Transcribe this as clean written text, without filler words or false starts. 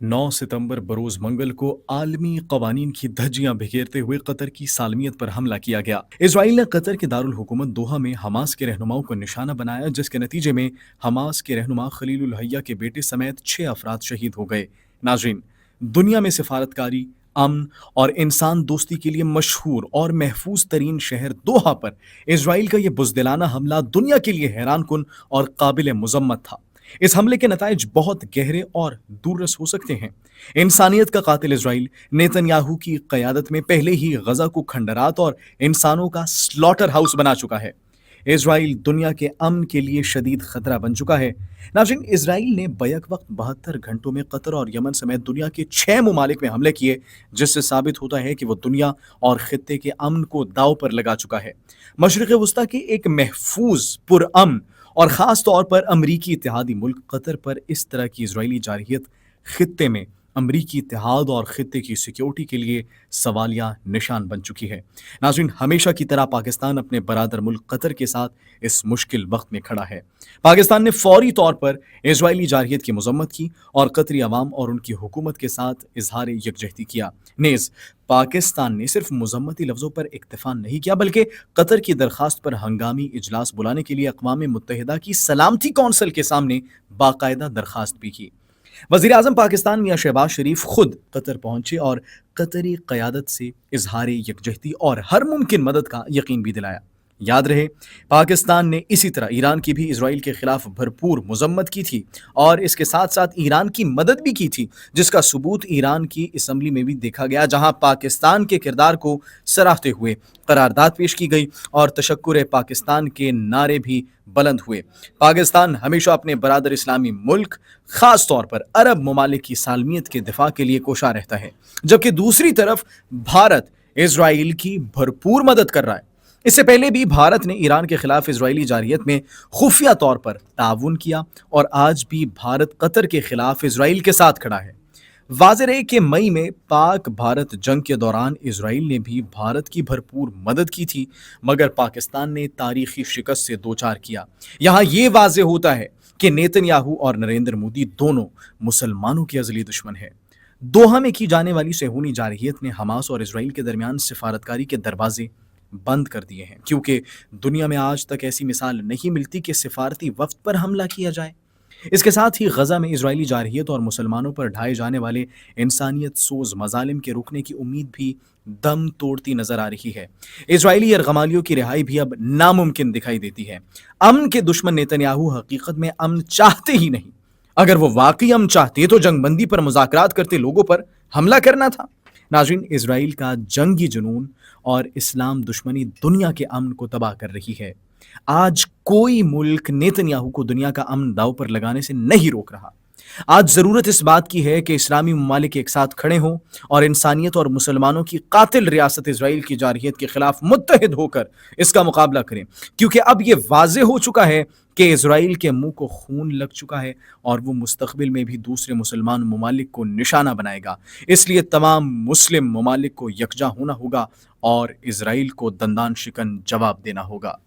9 सितंबर बरोज मंगल को आलमी कवानीन की धज्जियां बिखेरते हुए कतर की सालमियत पर हमला किया गया। इसराइल ने कतर के दारुल हुकूमत दोहा में हमास के रहनुमाओं को निशाना बनाया, जिसके नतीजे में हमास के रहनुमा खलीलुल हय्या के बेटे समेत 6 अफराद शहीद हो गए। नाज़रीन, दुनिया में सिफारतकारी, अमन और इंसान दोस्ती के लिए मशहूर और महफूज तरीन शहर दोहा पर इसराइल का यह बुज़दिलाना हमला दुनिया के लिए हैरान कुन और काबिल मुजम्मत था। इस हमले के नताइज बहुत गहरे और दूररस हो सकते हैं। इंसानियत का कातिल इसराइल नेतन्याहू की क़यादत में पहले ही गजा को खंडरात और इंसानों का स्लॉटर हाउस बना चुका है। इसराइल दुनिया के अमन के लिए शदीद खतरा बन चुका है। नाज़रीन, इसराइल ने बैक वक्त 72 घंटों में कतर और यमन समेत दुनिया के 6 ममालिक में हमले किए, जिससे साबित होता है कि वो दुनिया और खित्ते के अमन को दाव पर लगा चुका है। मशरिक़ वस्ता के एक महफूज पुरअमन और ख़ास तौर पर अमरीकी इत्तेहादी मुल्क कतर पर इस तरह की इजरायली जारहियत खित्ते में अमरीकी इत्तेहाद और खित्ते की सिक्योरिटी के लिए सवालिया निशान बन चुकी है। नाज़रीन, हमेशा की तरह पाकिस्तान अपने बरादर मुल्क कतर के साथ इस मुश्किल वक्त में खड़ा है। पाकिस्तान ने फौरी तौर पर इजरायली जारहियत की मजम्मत की और कतरी अवाम और उनकी हुकूमत के साथ इजहार यकजहती किया। नेज़ पाकिस्तान ने सिर्फ मजम्मती लफ्ज़ों पर इक्तफा नहीं किया, बल्कि कतर की दरखास्त पर हंगामी इजलास बुलाने के लिए अक़वाम मुत्तहिदा की सलामती कौंसल के सामने बाकायदा दरखास्त भी की। वज़ीर आज़म पाकिस्तान मियां शहबाज शरीफ खुद कतर पहुंचे और कतरी क़यादत से इजहार यकजहती और हर मुमकिन मदद का यकीन भी दिलाया। याद रहे, पाकिस्तान ने इसी तरह ईरान की भी इसराइल के खिलाफ भरपूर मजम्मत की थी और इसके साथ साथ ईरान की मदद भी की थी, जिसका सबूत ईरान की असम्बली में भी देखा गया, जहां पाकिस्तान के किरदार को सराहते हुए करारदाद पेश की गई और तशक्कुर पाकिस्तान के नारे भी बुलंद हुए। पाकिस्तान हमेशा अपने बरादर इस्लामी मुल्क, खास तौर पर अरब ममालिक की सालमियत के दिफा के लिए कोशा रहता है, जबकि दूसरी तरफ भारत इसराइल की भरपूर मदद कर रहा है। इससे पहले भी भारत ने ईरान के खिलाफ इजरायली जारहियत में खुफिया तौर पर ताउन किया और आज भी भारत कतर के खिलाफ इसराइल के साथ खड़ा है। वाज़ेह रहे कि मई में पाक भारत जंग के दौरान इसराइल ने भी भारत की भरपूर मदद की थी, मगर पाकिस्तान ने तारीखी शिकस्त से दो चार किया। यहाँ ये वाज़ेह होता है कि नेतन्याहू और नरेंद्र मोदी दोनों मुसलमानों के अज़ली दुश्मन हैं। दोहा में की जाने वाली सेहूनी जारहियत ने हमास और इसराइल के दरमियान सिफारतकारी के दरवाजे बंद कर दिए हैं, क्योंकि दुनिया में आज तक ऐसी मिसाल नहीं मिलती कि सिफारती वफ्त पर हमला किया जाए। इसके साथ ही गजा में इजरायली जारहियत और मुसलमानों पर ढाए जाने वाले इंसानियत सोज मजालिम के रुकने की उम्मीद भी दम तोड़ती नजर आ रही है। इजरायली यरगमालियों की रिहाई भी अब नामुमकिन दिखाई देती है। अमन के दुश्मन नेतन्याहू हकीकत में अमन चाहते ही नहीं। अगर वो वाकई अमन चाहते तो जंगबंदी पर मुज़ाकरात करते लोगों पर हमला करना था। नाज़रीन, इजराइल का जंगी जुनून और इस्लाम दुश्मनी दुनिया के अमन को तबाह कर रही है। आज कोई मुल्क नेतन्याहू को दुनिया का अमन दांव पर लगाने से नहीं रोक रहा। आज जरूरत इस बात की है कि इस्लामी ममालिक एक साथ खड़े हों और इंसानियत और मुसलमानों की कातिल रियासत इसराइल की जारहियत के खिलाफ मुत्तहिद होकर इसका मुकाबला करें, क्योंकि अब यह वाज़ेह हो चुका है कि इसराइल के मुंह को खून लग चुका है और वो मुस्तकबिल में भी दूसरे मुसलमान ममालिक को निशाना बनाएगा। इसलिए तमाम मुस्लिम ममालिक को यकजा होना होगा और इसराइल को दंदान शिकन जवाब देना होगा।